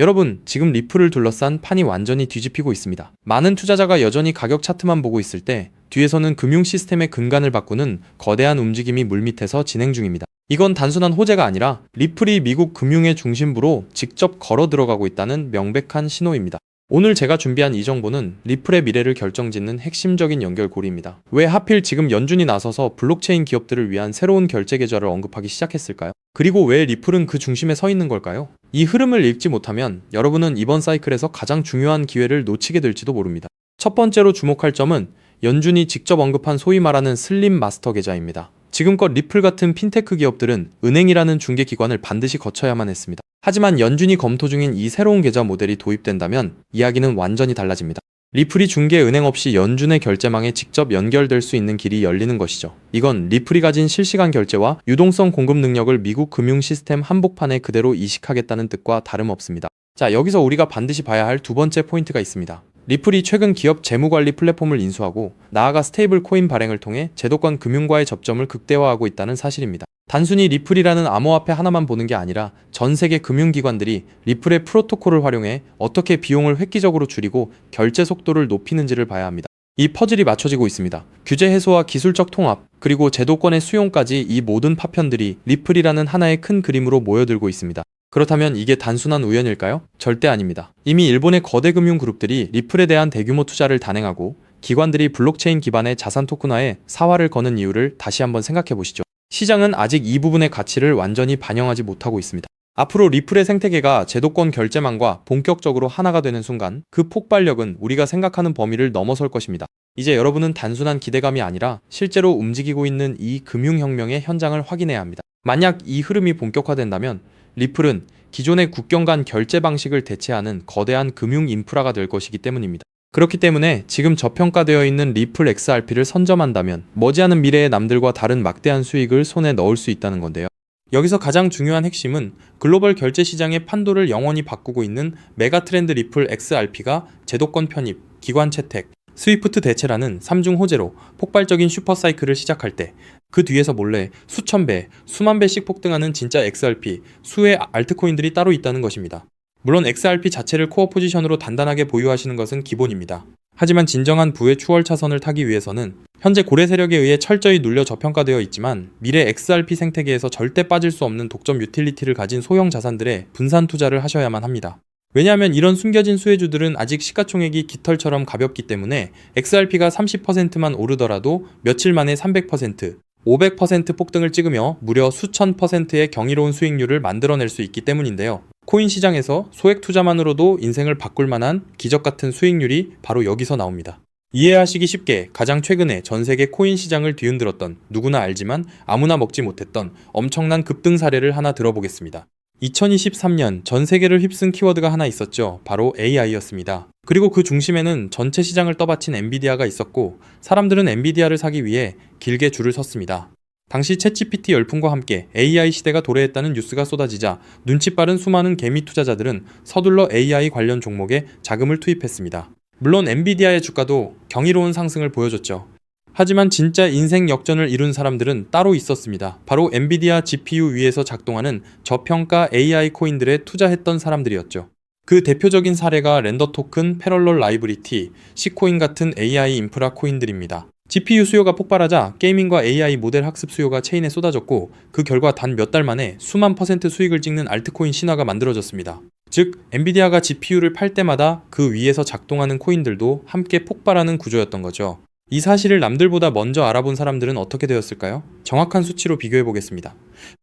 여러분, 지금 리플을 둘러싼 판이 완전히 뒤집히고 있습니다. 많은 투자자가 여전히 가격 차트만 보고 있을 때 뒤에서는 금융 시스템의 근간을 바꾸는 거대한 움직임이 물밑에서 진행 중입니다. 이건 단순한 호재가 아니라 리플이 미국 금융의 중심부로 직접 걸어 들어가고 있다는 명백한 신호입니다. 오늘 제가 준비한 이 정보는 리플의 미래를 결정짓는 핵심적인 연결고리입니다. 왜 하필 지금 연준이 나서서 블록체인 기업들을 위한 새로운 결제 계좌를 언급하기 시작했을까요? 그리고 왜 리플은 그 중심에 서 있는 걸까요? 이 흐름을 읽지 못하면 여러분은 이번 사이클에서 가장 중요한 기회를 놓치게 될지도 모릅니다. 첫 번째로 주목할 점은 연준이 직접 언급한 소위 말하는 슬림 마스터 계좌입니다. 지금껏 리플 같은 핀테크 기업들은 은행이라는 중개기관을 반드시 거쳐야만 했습니다. 하지만 연준이 검토 중인 이 새로운 계좌 모델이 도입된다면 이야기는 완전히 달라집니다. 리플이 중개 은행 없이 연준의 결제망에 직접 연결될 수 있는 길이 열리는 것이죠. 이건 리플이 가진 실시간 결제와 유동성 공급 능력을 미국 금융 시스템 한복판에 그대로 이식하겠다는 뜻과 다름없습니다. 자, 여기서 우리가 반드시 봐야 할 두 번째 포인트가 있습니다. 리플이 최근 기업 재무관리 플랫폼을 인수하고 나아가 스테이블 코인 발행을 통해 제도권 금융과의 접점을 극대화하고 있다는 사실입니다. 단순히 리플이라는 암호화폐 하나만 보는 게 아니라 전 세계 금융기관들이 리플의 프로토콜을 활용해 어떻게 비용을 획기적으로 줄이고 결제 속도를 높이는지를 봐야 합니다. 이 퍼즐이 맞춰지고 있습니다. 규제 해소와 기술적 통합, 그리고 제도권의 수용까지 이 모든 파편들이 리플이라는 하나의 큰 그림으로 모여들고 있습니다. 그렇다면 이게 단순한 우연일까요? 절대 아닙니다. 이미 일본의 거대 금융 그룹들이 리플에 대한 대규모 투자를 단행하고 기관들이 블록체인 기반의 자산 토큰화에 사활을 거는 이유를 다시 한번 생각해 보시죠. 시장은 아직 이 부분의 가치를 완전히 반영하지 못하고 있습니다. 앞으로 리플의 생태계가 제도권 결제망과 본격적으로 하나가 되는 순간 그 폭발력은 우리가 생각하는 범위를 넘어설 것입니다. 이제 여러분은 단순한 기대감이 아니라 실제로 움직이고 있는 이 금융혁명의 현장을 확인해야 합니다. 만약 이 흐름이 본격화된다면 리플은 기존의 국경 간 결제 방식을 대체하는 거대한 금융 인프라가 될 것이기 때문입니다. 그렇기 때문에 지금 저평가되어 있는 리플 XRP를 선점한다면 머지않은 미래의 남들과 다른 막대한 수익을 손에 넣을 수 있다는 건데요. 여기서 가장 중요한 핵심은 글로벌 결제 시장의 판도를 영원히 바꾸고 있는 메가트렌드 리플 XRP가 제도권 편입, 기관 채택, 스위프트 대체라는 3중 호재로 폭발적인 슈퍼사이클을 시작할 때 그 뒤에서 몰래 수천 배, 수만 배씩 폭등하는 진짜 XRP, 수의 알트코인들이 따로 있다는 것입니다. 물론 XRP 자체를 코어 포지션으로 단단하게 보유하시는 것은 기본입니다. 하지만 진정한 부의 추월 차선을 타기 위해서는 현재 고래 세력에 의해 철저히 눌려 저평가되어 있지만 미래 XRP 생태계에서 절대 빠질 수 없는 독점 유틸리티를 가진 소형 자산들에 분산 투자를 하셔야만 합니다. 왜냐하면 이런 숨겨진 수혜주들은 아직 시가총액이 깃털처럼 가볍기 때문에 XRP가 30%만 오르더라도 며칠 만에 300%, 500% 폭등을 찍으며 무려 수천 %의 경이로운 수익률을 만들어낼 수 있기 때문인데요. 코인 시장에서 소액 투자만으로도 인생을 바꿀 만한 기적 같은 수익률이 바로 여기서 나옵니다. 이해하시기 쉽게 가장 최근에 전 세계 코인 시장을 뒤흔들었던 누구나 알지만 아무나 먹지 못했던 엄청난 급등 사례를 하나 들어보겠습니다. 2023년 전 세계를 휩쓴 키워드가 하나 있었죠. 바로 AI였습니다. 그리고 그 중심에는 전체 시장을 떠받친 엔비디아가 있었고 사람들은 엔비디아를 사기 위해 길게 줄을 섰습니다. 당시 챗GPT 열풍과 함께 AI 시대가 도래했다는 뉴스가 쏟아지자 눈치 빠른 수많은 개미 투자자들은 서둘러 AI 관련 종목에 자금을 투입했습니다. 물론 엔비디아의 주가도 경이로운 상승을 보여줬죠. 하지만 진짜 인생 역전을 이룬 사람들은 따로 있었습니다. 바로 엔비디아 GPU 위에서 작동하는 저평가 AI 코인들에 투자했던 사람들이었죠. 그 대표적인 사례가 렌더 토큰, 패럴럴 라이브리티, C코인 같은 AI 인프라 코인들입니다. GPU 수요가 폭발하자 게이밍과 AI 모델 학습 수요가 체인에 쏟아졌고 그 결과 단 몇 달 만에 수만 % 수익을 찍는 알트코인 신화가 만들어졌습니다. 즉, 엔비디아가 GPU를 팔 때마다 그 위에서 작동하는 코인들도 함께 폭발하는 구조였던 거죠. 이 사실을 남들보다 먼저 알아본 사람들은 어떻게 되었을까요? 정확한 수치로 비교해 보겠습니다.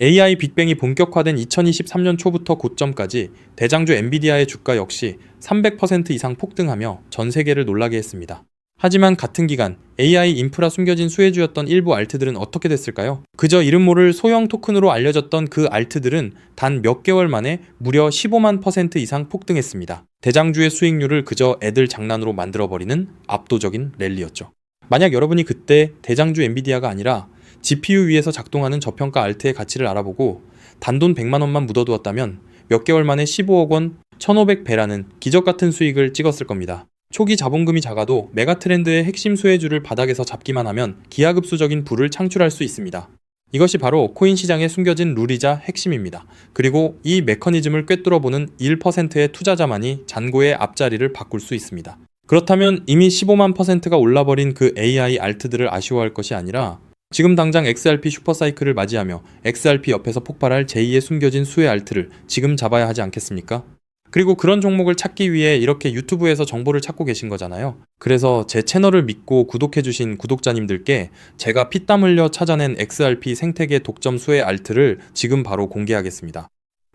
AI 빅뱅이 본격화된 2023년 초부터 고점까지 대장주 엔비디아의 주가 역시 300% 이상 폭등하며 전 세계를 놀라게 했습니다. 하지만 같은 기간 AI 인프라 숨겨진 수혜주였던 일부 알트들은 어떻게 됐을까요? 그저 이름 모를 소형 토큰으로 알려졌던 그 알트들은 단 몇 개월 만에 무려 15만 % 이상 폭등했습니다. 대장주의 수익률을 그저 애들 장난으로 만들어버리는 압도적인 랠리였죠. 만약 여러분이 그때 대장주 엔비디아가 아니라 GPU 위에서 작동하는 저평가 알트의 가치를 알아보고 단돈 100만 원만 묻어두었다면 몇 개월 만에 15억 원, 1500배라는 기적 같은 수익을 찍었을 겁니다. 초기 자본금이 작아도 메가트렌드의 핵심 수혜주를 바닥에서 잡기만 하면 기하급수적인 부를 창출할 수 있습니다. 이것이 바로 코인 시장에 숨겨진 룰이자 핵심입니다. 그리고 이 메커니즘을 꿰뚫어보는 1%의 투자자만이 잔고의 앞자리를 바꿀 수 있습니다. 그렇다면 이미 15만 %가 올라버린 그 AI 알트들을 아쉬워할 것이 아니라 지금 당장 XRP 슈퍼사이클을 맞이하며 XRP 옆에서 폭발할 제2의 숨겨진 수의 알트를 지금 잡아야 하지 않겠습니까? 그리고 그런 종목을 찾기 위해 이렇게 유튜브에서 정보를 찾고 계신 거잖아요. 그래서 제 채널을 믿고 구독해주신 구독자님들께 제가 피땀 흘려 찾아낸 XRP 생태계 독점 수의 알트를 지금 바로 공개하겠습니다.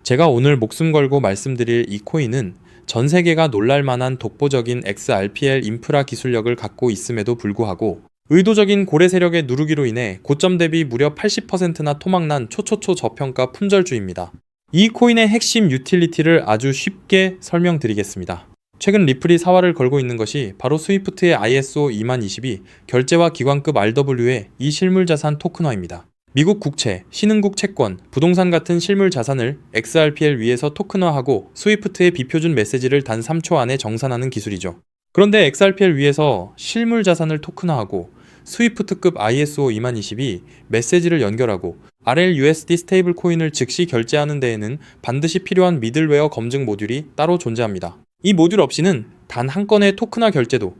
제가 오늘 목숨 걸고 말씀드릴 이 코인은 전 세계가 놀랄만한 독보적인 XRPL 인프라 기술력을 갖고 있음에도 불구하고 의도적인 고래 세력의 누르기로 인해 고점 대비 무려 80%나 토막난 초초초 저평가 품절주입니다. 이 코인의 핵심 유틸리티를 아주 쉽게 설명드리겠습니다. 최근 리플이 사활을 걸고 있는 것이 바로 스위프트의 ISO 2022 결제와 기관급 RW의 이 실물자산 토큰화입니다. 미국 국채, 신흥국 채권, 부동산 같은 실물 자산을 XRPL 위에서 토큰화하고 스위프트의 비표준 메시지를 단 3초 안에 정산하는 기술이죠. 그런데 XRPL 위에서 실물 자산을 토큰화하고 스위프트급 ISO 2022 메시지를 연결하고 RLUSD 스테이블 코인을 즉시 결제하는 데에는 반드시 필요한 미들웨어 검증 모듈이 따로 존재합니다. 이 모듈 없이는 단 한 건의 토큰화 결제도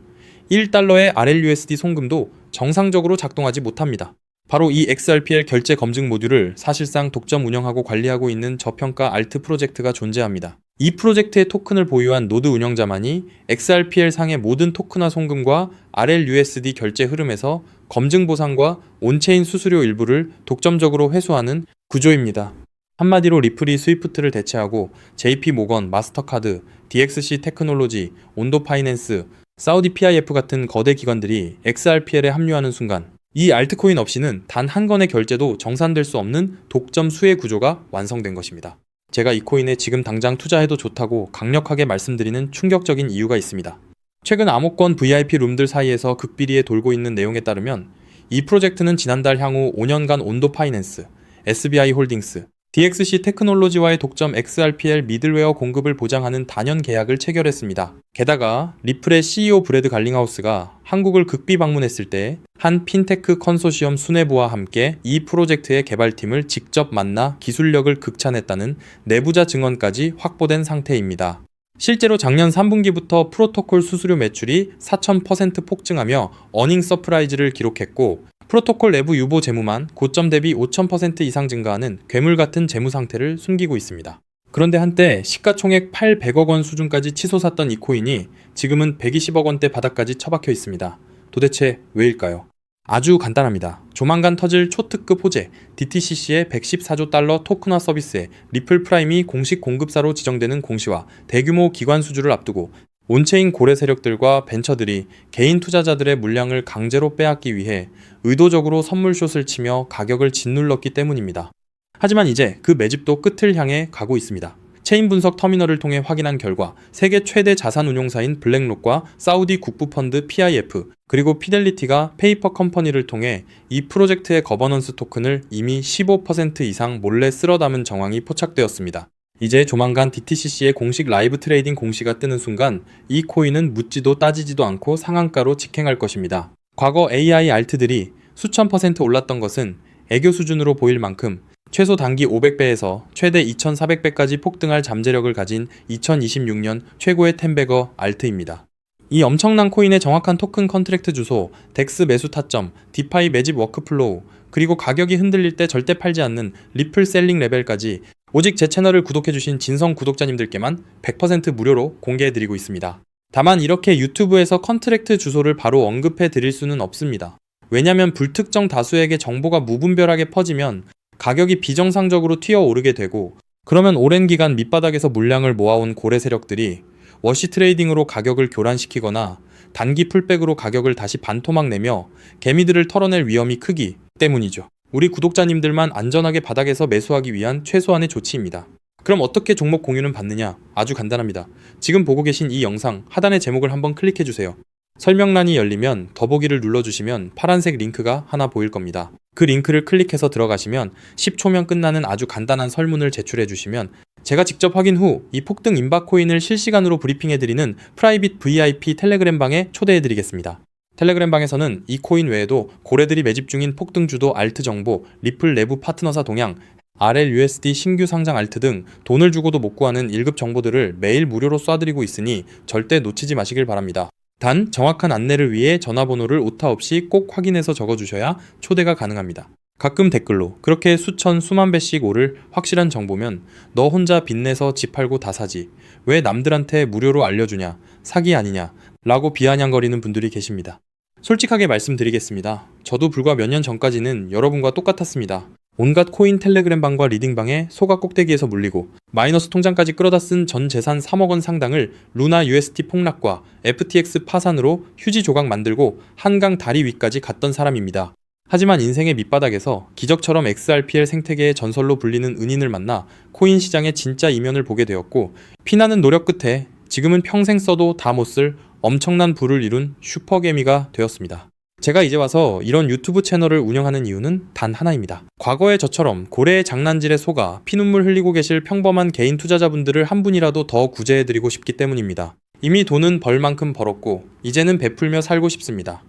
1달러의 RLUSD 송금도 정상적으로 작동하지 못합니다. 바로 이 XRPL 결제 검증 모듈을 사실상 독점 운영하고 관리하고 있는 저평가 알트 프로젝트가 존재합니다. 이 프로젝트의 토큰을 보유한 노드 운영자만이 XRPL 상의 모든 토큰화 송금과 RLUSD 결제 흐름에서 검증 보상과 온체인 수수료 일부를 독점적으로 회수하는 구조입니다. 한마디로 리플이 스위프트를 대체하고 JP 모건, 마스터카드, DXC 테크놀로지, 온도 파이낸스, 사우디 PIF 같은 거대 기관들이 XRPL에 합류하는 순간 이 알트코인 없이는 단 한 건의 결제도 정산될 수 없는 독점 수혜 구조가 완성된 것입니다. 제가 이 코인에 지금 당장 투자해도 좋다고 강력하게 말씀드리는 충격적인 이유가 있습니다. 최근 암호권 VIP 룸들 사이에서 극비리에 돌고 있는 내용에 따르면 이 프로젝트는 지난달 향후 5년간 온도 파이낸스, SBI 홀딩스, DXC 테크놀로지와의 독점 XRPL 미들웨어 공급을 보장하는 단연 계약을 체결했습니다. 게다가 리플의 CEO 브래드 갈링하우스가 한국을 극비 방문했을 때 한 핀테크 컨소시엄 수뇌부와 함께 이 프로젝트의 개발팀을 직접 만나 기술력을 극찬했다는 내부자 증언까지 확보된 상태입니다. 실제로 작년 3분기부터 프로토콜 수수료 매출이 4000% 폭증하며 어닝 서프라이즈를 기록했고 프로토콜 내부 유보 재무만 고점 대비 5000% 이상 증가하는 괴물 같은 재무 상태를 숨기고 있습니다. 그런데 한때 시가총액 800억 원 수준까지 치솟았던 이 코인이 지금은 120억 원대 바닥까지 처박혀 있습니다. 도대체 왜일까요? 아주 간단합니다. 조만간 터질 초특급 호재 DTCC의 114조 달러 토큰화 서비스에 리플 프라임이 공식 공급사로 지정되는 공시와 대규모 기관 수주를 앞두고 온체인 고래 세력들과 벤처들이 개인 투자자들의 물량을 강제로 빼앗기 위해 의도적으로 선물숏을 치며 가격을 짓눌렀기 때문입니다. 하지만 이제 그 매집도 끝을 향해 가고 있습니다. 체인 분석 터미널을 통해 확인한 결과 세계 최대 자산운용사인 블랙록과 사우디 국부펀드 PIF 그리고 피델리티가 페이퍼 컴퍼니를 통해 이 프로젝트의 거버넌스 토큰을 이미 15% 이상 몰래 쓸어 담은 정황이 포착되었습니다. 이제 조만간 DTCC의 공식 라이브 트레이딩 공시가 뜨는 순간 이 코인은 묻지도 따지지도 않고 상한가로 직행할 것입니다. 과거 AI 알트들이 수천 % 올랐던 것은 애교 수준으로 보일 만큼 최소 단기 500배에서 최대 2400배까지 폭등할 잠재력을 가진 2026년 최고의 텐베거 알트입니다. 이 엄청난 코인의 정확한 토큰 컨트랙트 주소, 덱스 매수 타점, 디파이 매집 워크플로우, 그리고 가격이 흔들릴 때 절대 팔지 않는 리플 셀링 레벨까지 오직 제 채널을 구독해주신 진성 구독자님들께만 100% 무료로 공개해드리고 있습니다. 다만 이렇게 유튜브에서 컨트랙트 주소를 바로 언급해드릴 수는 없습니다. 왜냐면 불특정 다수에게 정보가 무분별하게 퍼지면 가격이 비정상적으로 튀어오르게 되고 그러면 오랜 기간 밑바닥에서 물량을 모아온 고래 세력들이 워시 트레이딩으로 가격을 교란시키거나 단기 풀백으로 가격을 다시 반토막 내며 개미들을 털어낼 위험이 크기 때문이죠. 우리 구독자님들만 안전하게 바닥에서 매수하기 위한 최소한의 조치입니다. 그럼 어떻게 종목 공유는 받느냐? 아주 간단합니다. 지금 보고 계신 이 영상 하단의 제목을 한번 클릭해주세요. 설명란이 열리면 더보기를 눌러주시면 파란색 링크가 하나 보일 겁니다. 그 링크를 클릭해서 들어가시면 10초면 끝나는 아주 간단한 설문을 제출해주시면 제가 직접 확인 후 이 폭등 임박 코인을 실시간으로 브리핑해드리는 프라이빗 VIP 텔레그램 방에 초대해드리겠습니다. 텔레그램 방에서는 이 코인 외에도 고래들이 매집 중인 폭등주도 알트 정보, 리플 내부 파트너사 동향, RLUSD 신규 상장 알트 등 돈을 주고도 못 구하는 1급 정보들을 매일 무료로 쏴드리고 있으니 절대 놓치지 마시길 바랍니다. 단 정확한 안내를 위해 전화번호를 오타 없이 꼭 확인해서 적어주셔야 초대가 가능합니다. 가끔 댓글로 그렇게 수천 수만 배씩 오를 확실한 정보면 너 혼자 빚내서 집 팔고 다 사지 왜 남들한테 무료로 알려주냐 사기 아니냐 라고 비아냥거리는 분들이 계십니다. 솔직하게 말씀드리겠습니다. 저도 불과 몇 년 전까지는 여러분과 똑같았습니다. 온갖 코인 텔레그램 방과 리딩방에 소가 꼭대기에서 물리고 마이너스 통장까지 끌어다 쓴 전 재산 3억 원 상당을 루나 UST 폭락과 FTX 파산으로 휴지 조각 만들고 한강 다리 위까지 갔던 사람입니다. 하지만 인생의 밑바닥에서 기적처럼 XRPL 생태계의 전설로 불리는 은인을 만나 코인 시장의 진짜 이면을 보게 되었고 피나는 노력 끝에 지금은 평생 써도 다 못 쓸 엄청난 부를 이룬 슈퍼개미가 되었습니다. 제가 이제 와서 이런 유튜브 채널을 운영하는 이유는 단 하나입니다. 과거에 저처럼 고래의 장난질에 속아 피눈물 흘리고 계실 평범한 개인 투자자분들을 한 분이라도 더 구제해드리고 싶기 때문입니다. 이미 돈은 벌 만큼 벌었고 이제는 베풀며 살고 싶습니다.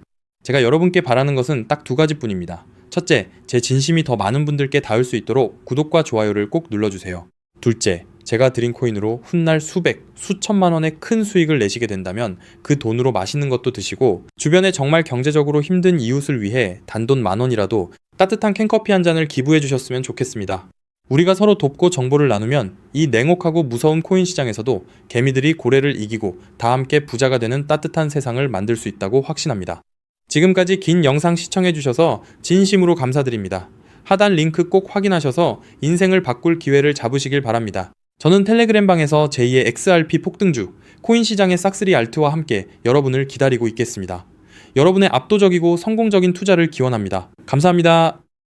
제가 여러분께 바라는 것은 딱 두 가지뿐입니다. 첫째, 제 진심이 더 많은 분들께 닿을 수 있도록 구독과 좋아요를 꼭 눌러주세요. 둘째, 제가 드린 코인으로 훗날 수백, 수천만 원의 큰 수익을 내시게 된다면 그 돈으로 맛있는 것도 드시고 주변에 정말 경제적으로 힘든 이웃을 위해 단돈 10,000원이라도 따뜻한 캔커피 한 잔을 기부해 주셨으면 좋겠습니다. 우리가 서로 돕고 정보를 나누면 이 냉혹하고 무서운 코인 시장에서도 개미들이 고래를 이기고 다 함께 부자가 되는 따뜻한 세상을 만들 수 있다고 확신합니다. 지금까지 긴 영상 시청해주셔서 진심으로 감사드립니다. 하단 링크 꼭 확인하셔서 인생을 바꿀 기회를 잡으시길 바랍니다. 저는 텔레그램 방에서 제2의 XRP 폭등주, 코인 시장의 싹쓸이 알트와 함께 여러분을 기다리고 있겠습니다. 여러분의 압도적이고 성공적인 투자를 기원합니다. 감사합니다.